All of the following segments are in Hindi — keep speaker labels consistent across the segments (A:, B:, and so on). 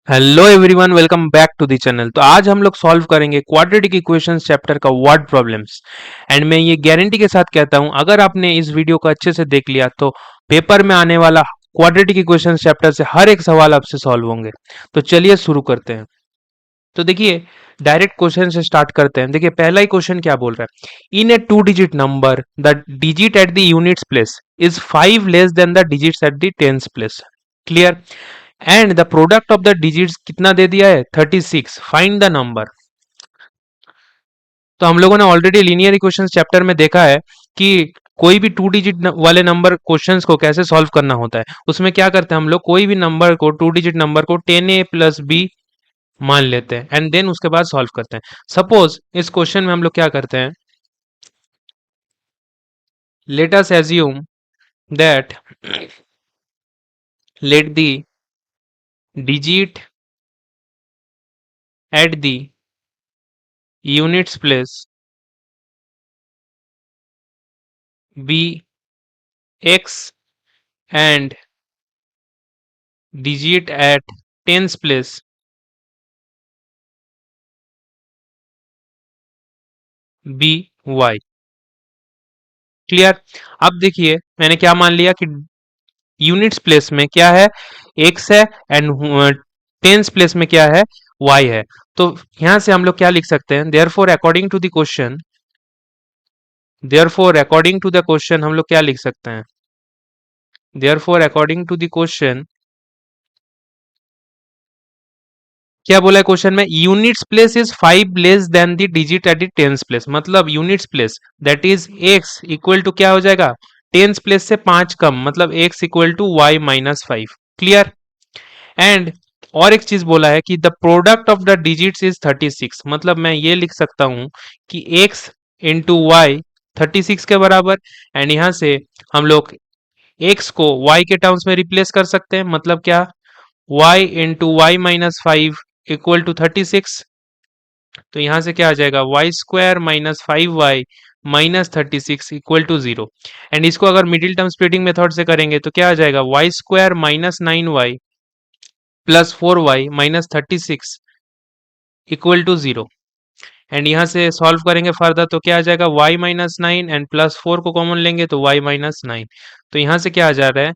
A: Hello everyone, welcome back to the channel. तो आज हम लोग सॉल्व करेंगे क्वाड्रेटिक इक्वेशंस चैप्टर का वर्ड प्रॉब्लम्स। एंड मैं ये गारंटी के साथ कहता हूं, अगर आपने इस वीडियो को अच्छे से देख लिया तो पेपर में आने वाला क्वाड्रेटिक इक्वेशंस चैप्टर से हर एक सवाल आपसे सॉल्व होंगे। तो चलिए शुरू करते हैं। तो देखिए, डायरेक्ट क्वेश्चन से स्टार्ट करते हैं। देखिए, पहला ही क्वेश्चन क्या बोल रहा है। In a two digit number the digit at the units place is 5 less than the digits at the tens place. Clear. And the product of the digits कितना दे दिया है, 36। Find the number. तो हम लोगों ने ऑलरेडी लीनियर इक्वेशंस चैप्टर में देखा है कि कोई भी टू डिजिट वाले नंबर क्वेश्चंस को कैसे सॉल्व करना होता है। उसमें क्या करते हैं हम लोग, कोई भी नंबर को, टू डिजिट नंबर को 10a प्लस बी मान लेते हैं एंड देन उसके बाद सॉल्व करते हैं। सपोज इस क्वेश्चन में हम लोग क्या करते हैं, let us assume that let the digit at the units place be x and digit at tens place b y। क्लियर। अब देखिए, मैंने क्या मान लिया कि यूनिट्स प्लेस में क्या है, x है एंड टेंस प्लेस में क्या है, y है। तो यहां से हम लोग क्या लिख सकते हैं, therefore according to the question हम लोग क्या लिख सकते हैं, therefore according to the question क्या बोला है क्वेश्चन में, units place is 5 less than the digit at the tens place. मतलब units place that is x equal to क्या हो जाएगा, टेंस प्लेस से 5 कम, मतलब x equal to y minus 5। Clear. And और एक चीज बोला है कि the product of the digits is 36। मतलब मैं ये लिख सकता हूं कि x इंटू वाई 36 के बराबर। एंड यहां से हम लोग x को y के टर्म्स में रिप्लेस कर सकते हैं। मतलब क्या, y into y minus 5 equal to 36। तो यहां से क्या आ जाएगा, y square minus 5y minus 36 equal to 0। And इसको अगर मिडिल टर्म स्प्लिटिंग मेथड से करेंगे तो क्या आ जाएगा, y square minus 9y plus 4y minus 36 equal to 0। And यहाँ से सॉल्व करेंगे फर्दर तो क्या आ जाएगा, y माइनस 9 एंड प्लस 4 को कॉमन लेंगे तो y माइनस 9। तो यहाँ से क्या आ जा रहा है,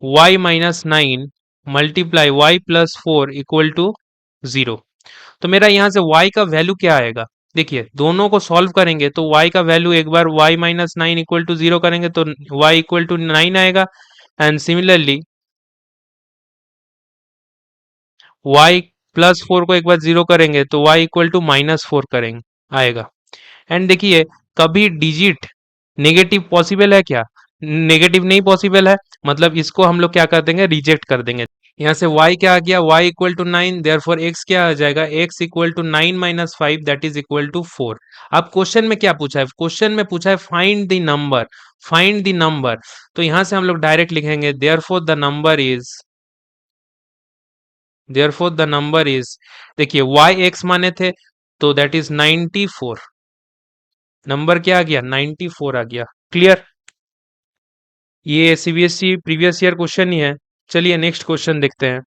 A: y minus 9 multiply y plus 4 equal to 0। तो मेरा यहाँ से y का वैल्यू क्या आएगा, देखिए दोनों को सॉल्व करेंगे तो y का वैल्यू, एक बार y माइनस 9 इक्वल टू 0 करेंगे तो y इक्वल टू 9 आएगा। एंड सिमिलरली y प्लस 4 को एक बार 0 करेंगे तो y इक्वल टू माइनस 4 करेंगे आएगा। एंड देखिए, कभी डिजिट नेगेटिव पॉसिबल है क्या, नेगेटिव नहीं पॉसिबल है। मतलब इसको हम लोग क्या कर देंगे, रिजेक्ट कर देंगे। यहाँ से y क्या आ गया, y equal to 9, therefore x क्या आ जाएगा, x equal to 9 minus 5 that is equal to 4। अब क्वेश्चन में क्या पूछा है, क्वेश्चन में पूछा है find the number, find the number. तो यहाँ से हम लोग डायरेक्ट लिखेंगे देयरफॉर द नंबर इज, देखिए y x माने थे तो दैट इज 94। नंबर क्या आ गया, 94 आ गया। क्लियर। ये सीबीएसई प्रीवियस ईयर क्वेश्चन ही है। चलिए नेक्स्ट क्वेश्चन देखते हैं।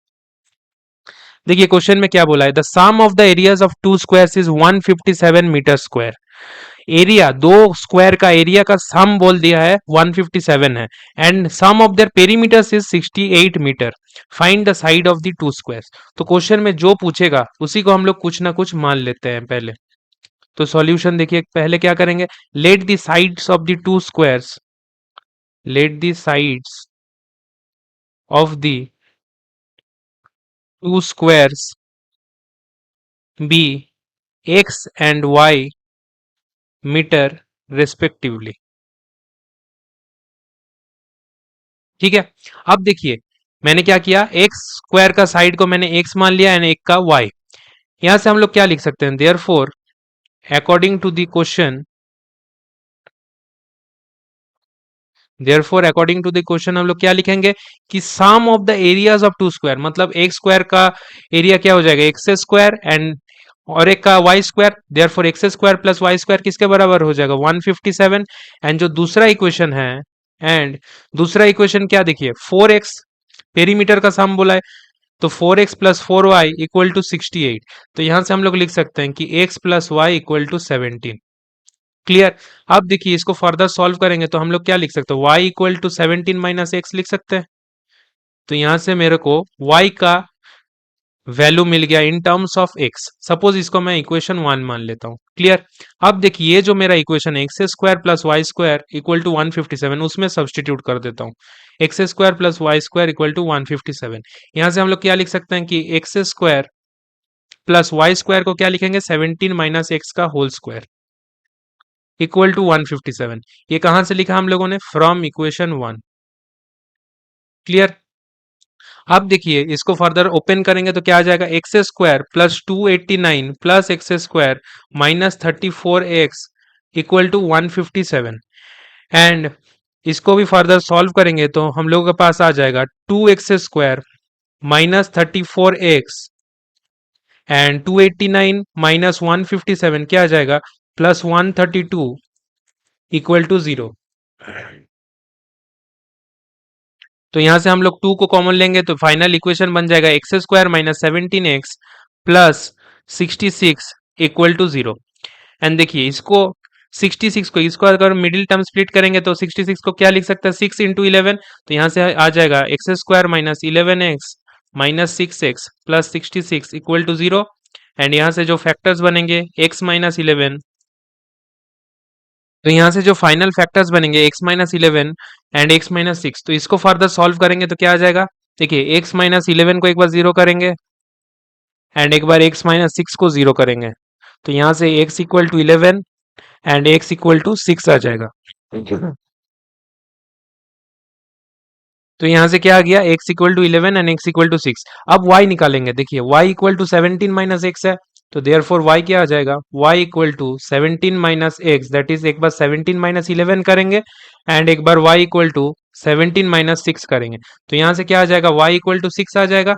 A: देखिए क्वेश्चन में क्या बोला है, the sum of the areas of two squares is 157 metre square. Area, दो स्क्वायर का एरिया का सम बोल दिया है 157 है। And sum of their perimeters is 68 metre. Find the side of the two squares. तो क्वेश्चन में जो पूछेगा उसी को हम लोग कुछ ना कुछ मान लेते हैं पहले। तो सॉल्यूशन देखिए, पहले क्या करेंगे, let the sides of the two squares, let the sides of the two squares be x and y metre respectively. ठीक है। अब देखिए, मैंने क्या किया, x स्क्वायर का साइड को मैंने x मान लिया एंड एक का y। यहां से हम लोग क्या लिख सकते हैं, therefore according to the question, therefore according to the question हम लोग क्या लिखेंगे कि sum of the areas of two square, मतलब एक स्क्वायर का एरिया क्या हो जाएगा, एक्स स्क्वायर एंड और एक का y square. Therefore x square plus y square किसके बराबर हो जाएगा, 157। एंड जो दूसरा इक्वेशन है, एंड दूसरा इक्वेशन क्या, देखिए 4x पेरीमीटर का सम बोला है। तो 4x plus 4y equal to 68। तो यहां से हम लोग लिख सकते हैं कि x plus y equal to 17। Clear. अब देखिए इसको फर्दर सॉल्व करेंगे तो हम लोग क्या लिख सकते हैं, y equal to 17 minus x लिख सकते हैं। तो यहां से मेरे को y का वैल्यू मिल गया in terms of x। Suppose इसको मैं इक्वेशन 1 मान लेता हूं। क्लियर। अब देखिए ये जो मेरा इक्वेशन है x square plus y square equal to 157, उसमें सब्सटीट्यूट कर देता हूं। X square plus y square equal to 157। यहां से हम लोग क्या लिख सकते हैं कि x square plus y square को क्या लिखेंगे, 17 माइनस एक्स का होल स्क्वायर इक्वल टू 157। ये कहां से लिखा हम लोगों ने, फ्रॉम इक्वेशन 1। क्लियर। अब देखिए इसको फर्दर ओपन करेंगे तो क्या आ जाएगा, x square plus 289 plus x square minus 34x equal to 157। And इसको भी फर्दर सॉल्व करेंगे तो हम लोगों के पास आ जाएगा 2x square minus 34x and 289 minus 157 क्या आ जाएगा, प्लस 132 इक्वल टू 0। तो यहां से हम लोग 2 को कॉमन लेंगे तो फाइनल इक्वेशन बन जाएगा x square minus 17x plus 66 equal to 0। And देखिए इसको 66 को इसको अगर मिडिल टर्म स्प्लिट करेंगे तो 66 को क्या लिख सकते हैं, 6 इंटू 11। तो यहाँ से आ जाएगा x square minus 11x minus 6x plus 66 equal to 0। And यहाँ से जो फैक्टर्स बनेंगे x माइनस 11, तो यहाँ से जो फाइनल फैक्टर्स बनेंगे x minus 11 and x minus 6, तो इसको फर्दर सॉल्व करेंगे तो क्या आ जाएगा, देखिए x माइनस 11 को एक बार जीरो करेंगे एंड एक बार x माइनस 6 को जीरो करेंगे। तो यहाँ से x equal to 11 and x equal to 6 आ जाएगा। तो यहाँ से क्या आ गया, x equal to 11 and x equal to 6। अब y निकालेंगे, देखिए y equal to 17 minus x है, तो देयरफॉर y क्या आ जाएगा, y equal to 17 minus x, that is एक बार 17 माइनस 11 करेंगे एंड एक बार y इक्वल टू 17 माइनस 6 करेंगे। तो यहाँ से क्या आ जाएगा, y इक्वल टू 6 आ जाएगा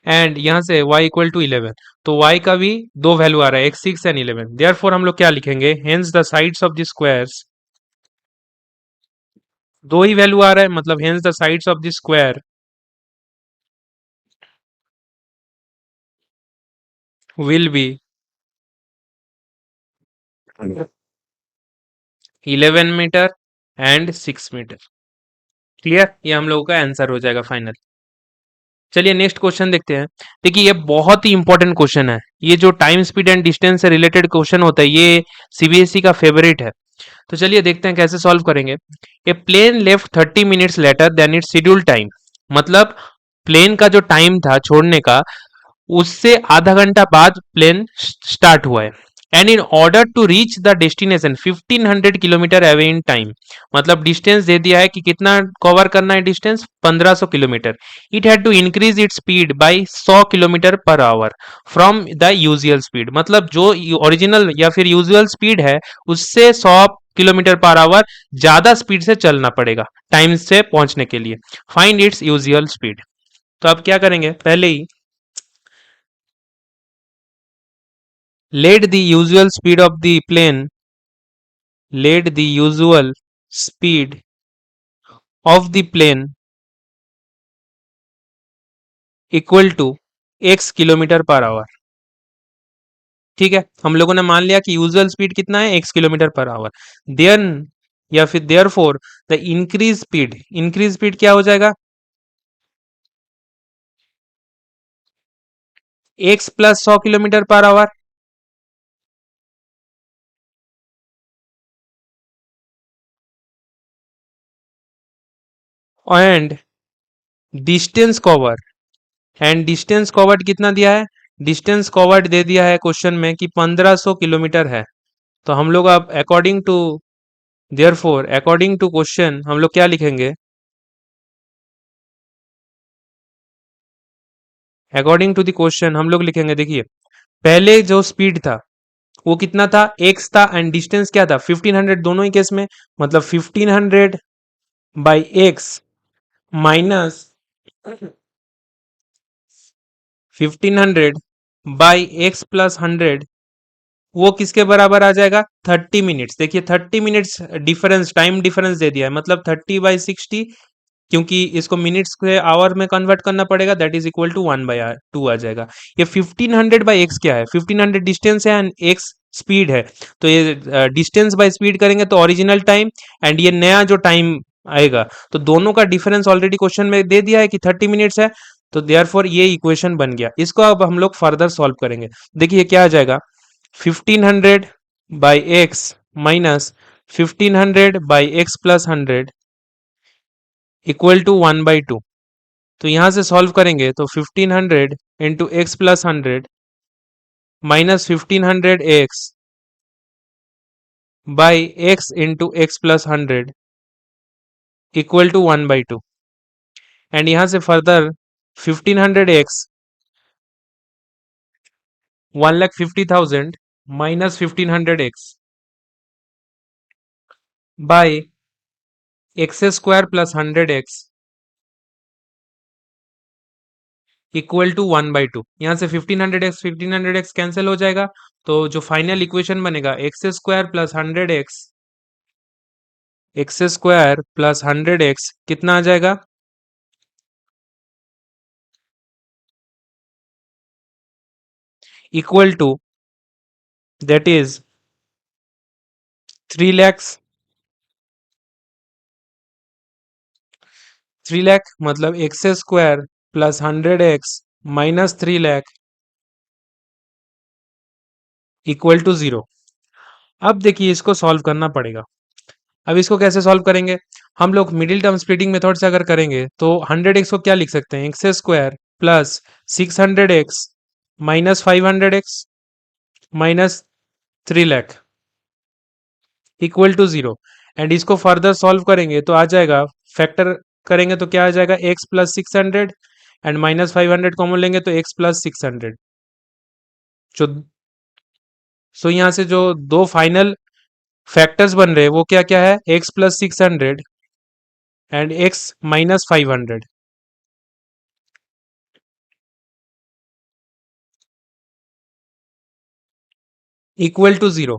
A: एंड यहाँ से y इक्वल टू 11। तो y का भी दो वैल्यू आ रहा है, x 6 एंड 11। देयरफॉर हम लोग क्या लिखेंगे, hence the sides of the squares, दो ही वैल्यू आ रहा है मतलब hence the sides of the square will be 11 metre and 6 metre. Clear, ये हम लोगों का आंसर हो जाएगा फाइनल। चलिए नेक्स्ट क्वेश्चन देखते हैं। देखिए ये बहुत ही इंपॉर्टेंट क्वेश्चन है, ये जो टाइम स्पीड एंड डिस्टेंस से रिलेटेड क्वेश्चन होता है ये सीबीएसई का फेवरेट है। तो चलिए देखते हैं कैसे सॉल्व करेंगे। A plane left 30 minutes later then it's schedule time, मतलब प्लेन का जो टाइम था छोड़ने का उससे आधा घंटा बाद प्लेन स्टार्ट हुआ है। And in order to reach the destination 1500 kilometre away in time, मतलब डिस्टेंस दे दिया है कि कितना कवर करना है distance, 1500 kilometre. It had to increase its speed by 100 kilometre per hour from the usual speed, मतलब जो ओरिजिनल या फिर यूजुअल स्पीड है उससे 100 किलोमीटर पर आवर ज्यादा स्पीड से चलना पड़ेगा टाइम से पहुंचने के लिए। Find its usual speed. तो अब क्या करेंगे, पहले ही let the usual speed of the plane, let the usual speed of the plane equal to x kilometre per hour. ठीक है, हम लोगों ने मान लिया कि यूजुअल स्पीड कितना है, x kilometre per hour. Then या फिर therefore the increase speed क्या हो जाएगा, x plus 100 kilometre per hour and distance cover, and distance covered कितना दिया है, डिस्टेंस कवर्ड दे दिया है क्वेश्चन में कि 1500 किलोमीटर है। तो हम लोग अब according to therefore according to question हम लोग क्या लिखेंगे, अकॉर्डिंग टू द क्वेश्चन हम लोग लिखेंगे, देखिए पहले जो स्पीड था वो कितना था, x था एंड डिस्टेंस क्या था 1500 दोनों ही केस में, मतलब 1500 by x minus 1500 by x plus 100, वो किसके बराबर आ जाएगा, 30 मिनट्स। देखिए 30 मिनट्स डिफरेंस, टाइम डिफरेंस दे दिया है, मतलब 30 बाई 60 क्योंकि इसको मिनट्स के आवर में कन्वर्ट करना पड़ेगा, दैट इज इक्वल टू 1/2 आ जाएगा। ये 1500 बाई एक्स क्या है, 1500 डिस्टेंस है एंड एक्स स्पीड है, तो ये डिस्टेंस बाय स्पीड करेंगे तो ओरिजिनल टाइम एंड ये नया जो टाइम आएगा, तो दोनों का डिफरेंस ऑलरेडी क्वेश्चन में दे दिया है कि 30 मिनट्स है, तो देयरफॉर ये इक्वेशन बन गया। इसको अब हम लोग फर्दर सॉल्व करेंगे। देखिए क्या आ जाएगा, 1500 by x minus 1500 by x plus 100 equal to 1/2। तो यहां से सॉल्व करेंगे तो 1500 into x plus 100 minus 1500 x by x into x plus 100 equal to 1/2। And यहां से further 1500 x 1,50,000 minus 1500 x by x square plus 100 x equal to 1/2। यहाँ से 1500 एक्स कैंसिल हो जाएगा, तो जो फाइनल इक्वेशन बनेगा x square plus 100 x, x square plus 100 x कितना आ जाएगा, equal to that is 3 lakhs। 3 lakh मतलब x square plus 100 x minus 3 lakh equal to 0। अब देखिए इसको सॉल्व करना पड़ेगा। अब इसको कैसे सॉल्व करेंगे, हम लोग मिडिल टर्म स्प्लिटिंग मेथड से अगर करेंगे तो 100 एक्स को क्या लिख सकते हैं, x square plus 600 x minus 500 x minus 3 lakh equal to 0। And इसको फर्दर सॉल्व करेंगे तो आ जाएगा, फैक्टर करेंगे तो क्या आ जाएगा, x plus 600 and minus 500 common लेंगे तो एक्स प्लस 600। जो सो यहाँ से जो दो फाइनल फैक्टर्स बन रहे हैं वो क्या क्या है, x plus 600 and x minus 500 equal to 0।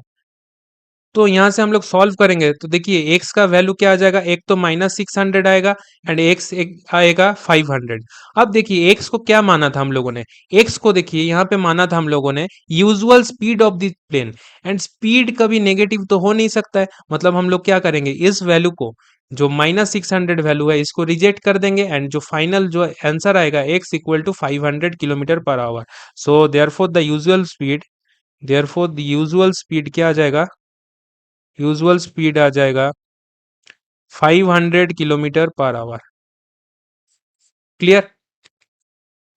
A: तो यहाँ से हम लोग सॉल्व करेंगे तो देखिए x का वैल्यू क्या आ जाएगा, एक तो -600 आएगा एंड x एक आएगा 500। अब देखिए x को क्या माना था हम लोगों ने, x को देखिए यहाँ पे माना था हम लोगों ने usual speed of the plane, and speed कभी नेगेटिव तो हो नहीं सकता है, मतलब हम लोग क्या करेंगे, इस वैल्यू को जो -600 वैल्यू है इसको रिजेक्ट कर देंगे एंड जो फाइनल जो आंसर आएगा x equal to 500 km/h। So therefore the usual speed क्या आ जाएगा, यूजुअल स्पीड आ जाएगा 500 km/h। क्लियर।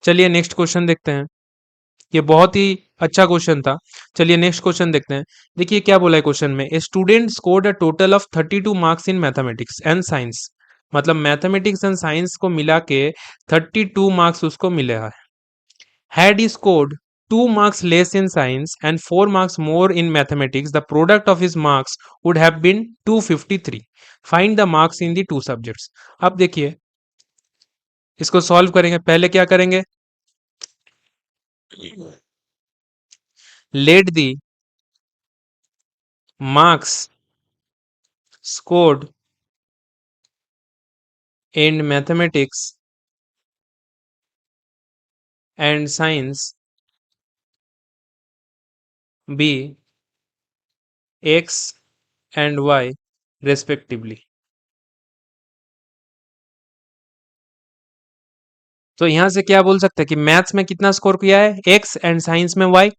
A: चलिए नेक्स्ट क्वेश्चन देखते हैं। ये बहुत ही अच्छा क्वेश्चन था। चलिए नेक्स्ट क्वेश्चन देखते हैं। देखिए क्या बोला है क्वेश्चन में, a student scored a total of 32 marks in mathematics and science, मतलब मैथमेटिक्स एंड साइंस को मिला के 32 मार्क्स उसको मिले हैं। Had he scored 2 marks less in science and 4 marks more in mathematics, the product of his marks would have been 253. Find the marks in the two subjects. अब देखिए इसको सॉल्व करेंगे, पहले क्या करेंगे, let the marks scored in mathematics and science be x and y respectively. तो यहां से क्या बोल सकते हैं कि मैथ्स में कितना स्कोर किया है, एक्स एंड साइंस में वाई।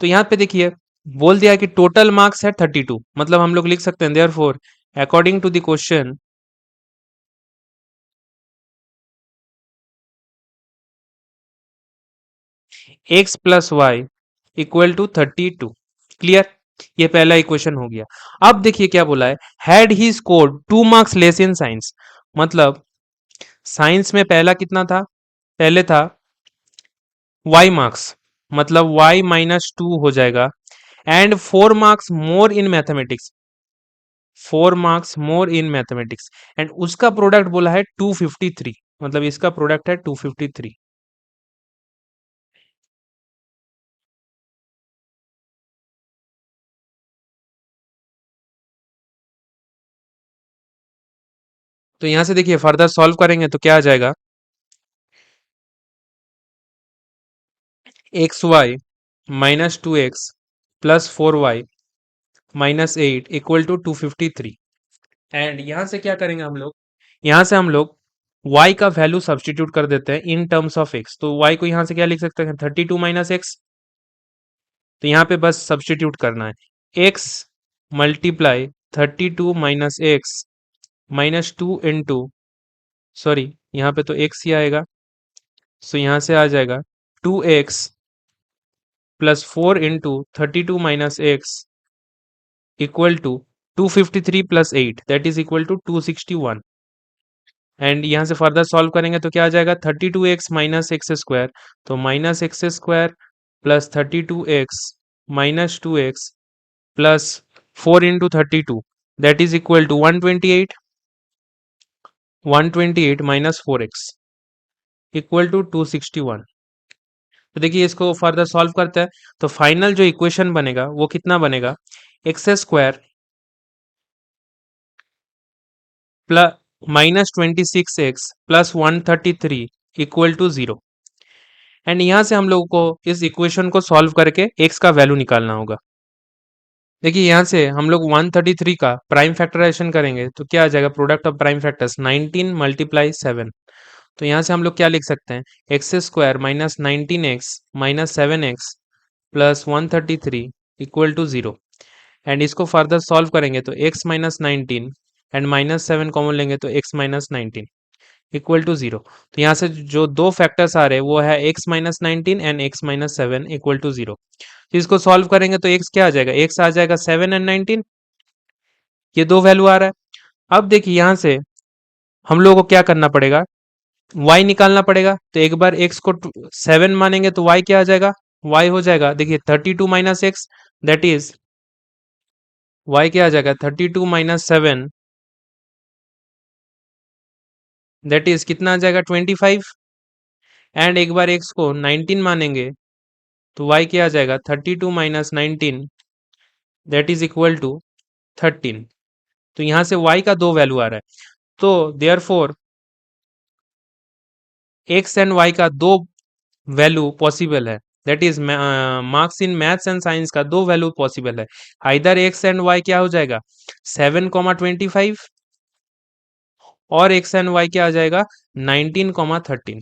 A: तो यहाँ पे देखिए बोल दिया है कि टोटल मार्क्स है 32, मतलब हम लोग लिख सकते हैं therefore according to the question x plus y equal to 32। Clear, ये पहला इक्वेशन हो गया। अब देखिए क्या बोला है, had he scored 2 marks less in science, मतलब साइंस में पहला कितना था, पहले था y मार्क्स, मतलब y -2 हो जाएगा and 4 marks more in mathematics, 4 marks more in mathematics and उसका प्रोडक्ट बोला है 253, मतलब इसका प्रोडक्ट है 253। तो यहां से देखिए फर्दर सॉल्व करेंगे तो क्या आ जाएगा, x y minus 2x plus 4y minus 8 equal to 253। And यहां से क्या करेंगे हम लोग, यहां से हम लोग y का वैल्यू सब्सटीट्यूट कर देते हैं इन टर्म्स ऑफ x। तो y को यहां से क्या लिख सकते हैं, 32 माइनस एक्स। तो यहाँ पे बस सब्सटीट्यूट करना है, x multiply 32 minus x minus 2 into, sorry यहाँ पे तो x ही आएगा, सो यहाँ से आ जाएगा 2x plus 4 into 32 minus x equal to 253 plus 8 that is equal to 261। And यहाँ से फर्दर सॉल्व करेंगे तो क्या आ जाएगा, 32x माइनस एक्स स्क्वायर, तो minus x square plus 32x minus 2x plus 4 into 32 that is equal to 128, 128 minus 4x equal to 261। तो देखिए इसको फर्दर सॉल्व करते हैं तो फाइनल जो इक्वेशन बनेगा वो कितना बनेगा, x square plus minus 26x plus 133 equal to 0। And यहां से हम लोगों को इस इक्वेशन को सॉल्व करके x का वैल्यू निकालना होगा। देखिए यहाँ से हम लोग 133 का प्राइम फैक्टराइजेशन करेंगे तो क्या आ जाएगा, product of prime factors 19 multiply 7। तो यहाँ से हम लोग क्या लिख सकते हैं, x square minus 19x minus 7x plus 133 equal to 0। And इसको फर्दर सॉल्व करेंगे तो x minus 19 and minus 7 common लेंगे तो x माइनस 19 इक्वल टू 0। तो यहाँ से जो दो फैक्टर्स आ रहे हैं वो है x minus 19 and x minus 7 equal to 0। तो इसको सॉल्व करेंगे तो x क्या आ जाएगा, x आ जाएगा 7 एंड 19, ये दो वैल्यू आ रहा है। अब देखिए यहाँ से हम लोगों को क्या करना पड़ेगा, y निकालना पड़ेगा। तो एक बार x को 7 मानेंगे तो y क्या आ जाएगा, y हो जाएगा देखिए 32 minus x that is y क्या आ जाएगा 32 माइनस 7 दैट इज कितना आ जाएगा 25। एंड एक बार x को 19 मानेंगे तो y क्या आ जाएगा 32 minus 19 that is equal to 13। तो यहां से y का दो वैल्यू आ रहा है, तो therefore x and y का दो वैल्यू पॉसिबल है, that is marks in maths and science का दो वैल्यू पॉसिबल है। आइदर x एंड y क्या हो जाएगा 7,25 और x एंड y क्या आ जाएगा 19,13।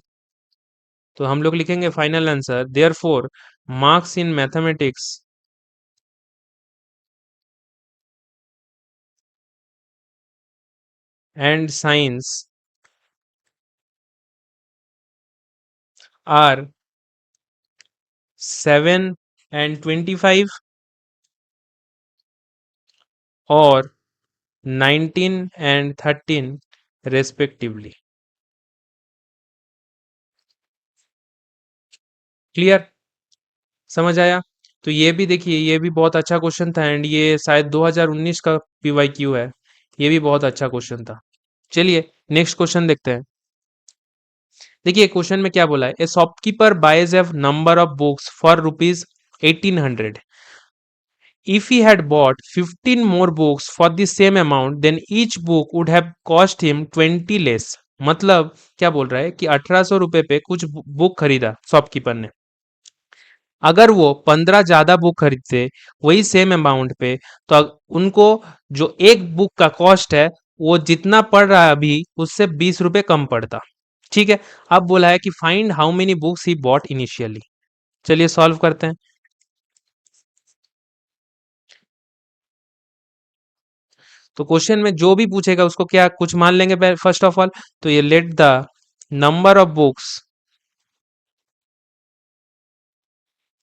A: तो हम लोग लिखेंगे final answer, therefore marks in mathematics and science are 7 and 25 और 19 एंड 13 रेस्पेक्टिवली। क्लियर, समझ आया। तो ये भी देखिए ये भी बहुत अच्छा क्वेश्चन था एंड ये शायद 2019 का पीवाईक्यू है, ये भी बहुत अच्छा क्वेश्चन था। चलिए नेक्स्ट क्वेश्चन देखते हैं। देखिए क्वेश्चन में क्या बोला है, a shopkeeper buys a number of books for rupees 1800। If he had bought 15 more books for the same amount, then each book would have cost him 20 less। मतलब क्या बोल रहा है कि 1800 रुपए पे कुछ बुक खरीदा शॉपकीपर ने, अगर वो 15 ज्यादा बुक खरीदते वही सेम अमाउंट पे तो उनको जो एक बुक का कॉस्ट है वो जितना पड़ रहा है अभी उससे 20 रुपए कम पड़ता। ठीक है, अब बोला है कि find how many books he bought initially. चलिए सॉल्व करते हैं। तो क्वेश्चन में जो भी पूछेगा उसको क्या कुछ मान लेंगे फर्स्ट ऑफ ऑल। तो ये let the number of books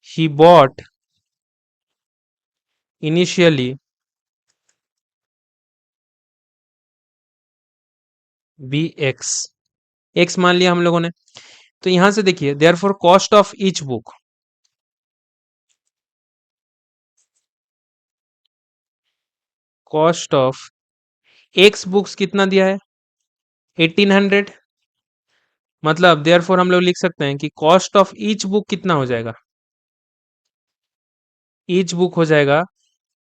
A: he bought initially be x, x मान लिया हम लोगों ने। तो यहां से देखिए therefore cost of each book, cost of x books कितना दिया है 1800। मतलब देयर फॉर हम लोग लिख सकते हैं कि कॉस्ट ऑफ ईच बुक कितना हो जाएगा, ईच बुक हो जाएगा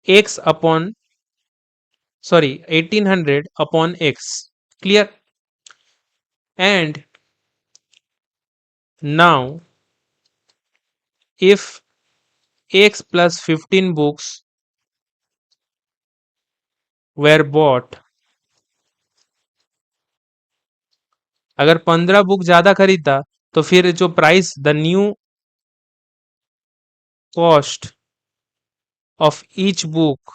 A: x upon, sorry 1800 upon x. Clear. And now if x plus 15 books were bought, अगर 15 बुक ज्यादा खरीदता तो फिर जो price the new cost of each book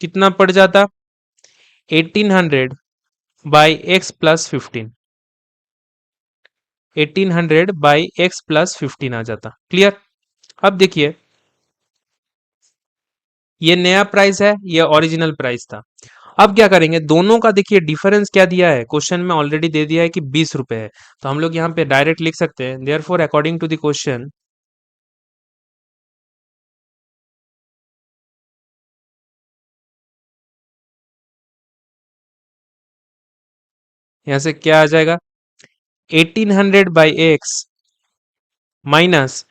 A: कितना पड़ जाता? 1800 by x plus 15, 1800 by x plus 15 आ जाता। क्लियर? अब देखिए ये नया प्राइस है, ये ओरिजिनल प्राइस था। अब क्या करेंगे, दोनों का देखिए डिफरेंस क्या दिया है, क्वेश्चन में ऑलरेडी दे दिया है कि 20 रुपए है, तो हम लोग यहाँ पे डायरेक्ट लिख सकते हैं therefore according to the question यहाँ से क्या आ जाएगा, 1800 by x minus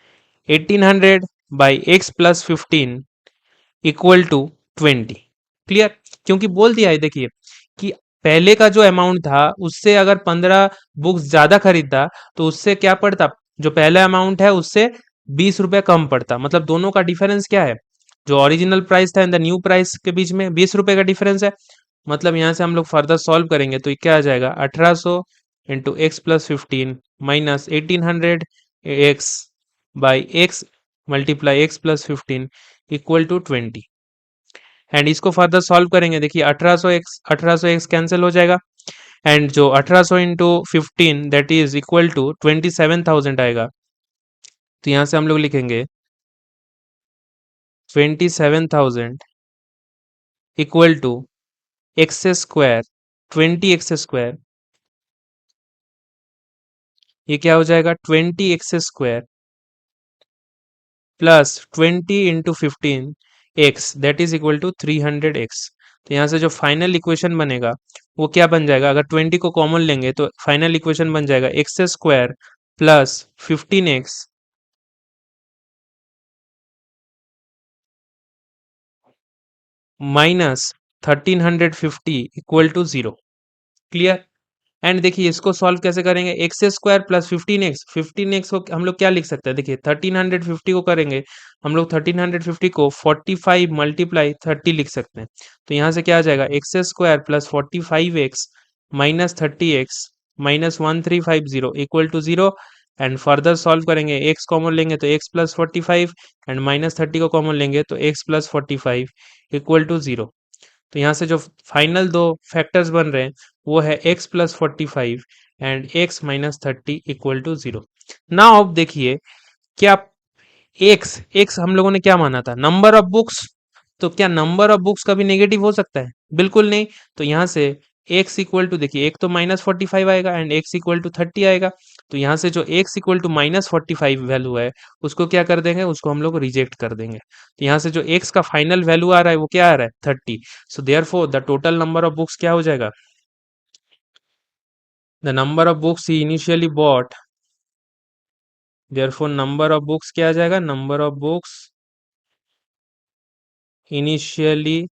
A: 1800 by x plus 15 equal to 20। Clear? क्योंकि बोल दिया है देखिए कि पहले का जो अमाउंट था उससे अगर 15 बुक्स ज्यादा खरीदता तो उससे क्या पड़ता, जो पहला अमाउंट है उससे 20 रुपए कम पड़ता। मतलब दोनों का डिफरेंस क्या है, जो ओरिजिनल प्राइस था एंड द न्यू प्राइस के बीच में 20 रुपए का डिफरेंस है। मतलब यहाँ से हम लोग फर्दर सॉल्व करेंगे तो ये क्या आ जाएगा, 1800 into x plus 15 minus 1800 x by x multiply x plus 15 equal to 20। And इसको फर्दर सॉल्व करेंगे, देखिए 1800 एक्स कैंसिल हो जाएगा एंड जो 1800 into 15 that is equal to 27,000 आएगा। तो यहाँ से हम लोग लिखेंगे 27,000 equal to x square 20 x square, ये क्या हो जाएगा 20 x square plus 20 into 15 x that is equal to 300 x. तो यहाँ से जो फाइनल इक्वेशन बनेगा वो क्या बन जाएगा, अगर 20 को कॉमन लेंगे तो फाइनल इक्वेशन बन जाएगा x square plus 15 x minus 1350 equal to 0। Clear? And देखिए इसको सॉल्व कैसे करेंगे, x square plus 15 x, 15 x को हम लोग क्या लिख सकते हैं, देखिए 1350 को करेंगे हम लोग 1350 को 45 मल्टीप्लाई 30 लिख सकते हैं। तो यहाँ से क्या आ जाएगा, x square plus 45 x minus 30 x minus 1350 equal to 0। And further solve करेंगे, एक्स कॉमन लेंगे तो एक्स प्लस 45 एंड माइनस 30 को कॉमन लेंगे तो एक्स प्लस 45 इक्वल टू 0। तो यहाँ से जो फाइनल दो फैक्टर्स बन रहे हैं वो है x plus 45 and x minus 30 equal to 0। Now अब देखिए क्या x हम लोगों ने क्या माना था, नंबर ऑफ बुक्स, तो क्या नंबर ऑफ बुक्स कभी नेगेटिव हो सकता है, बिल्कुल नहीं। तो यहाँ से x इक्वल टू देखिए एक तो माइनस 45 आएगा एंड x इक्वल टू 30 आएगा। तो यहाँ से जो x equal to minus 45 value है उसको क्या कर देंगे, उसको हम लोग रिजेक्ट कर देंगे। तो यहाँ से जो x का फाइनल वैल्यू आ रहा है वो क्या आ रहा है 30। So therefore the total number of books क्या हो जाएगा, द नंबर ऑफ बुक्स ही initially bought, therefore number of books क्या आ जाएगा, number of books initially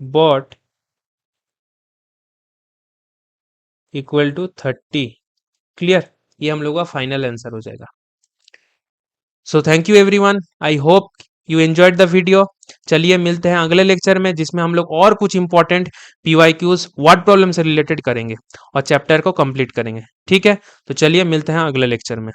A: bought equal to 30। Clear? ये हम लोग का फाइनल आंसर हो जाएगा। So thank you everyone, I hope you enjoyed the video. चलिए मिलते हैं अगले लेक्चर में जिसमें हम लोग और कुछ इंपॉर्टेंट पीवाईक्यूज वर्ड प्रॉब्लम से रिलेटेड करेंगे और चैप्टर को कंप्लीट करेंगे। ठीक है, तो चलिए मिलते हैं अगले लेक्चर में।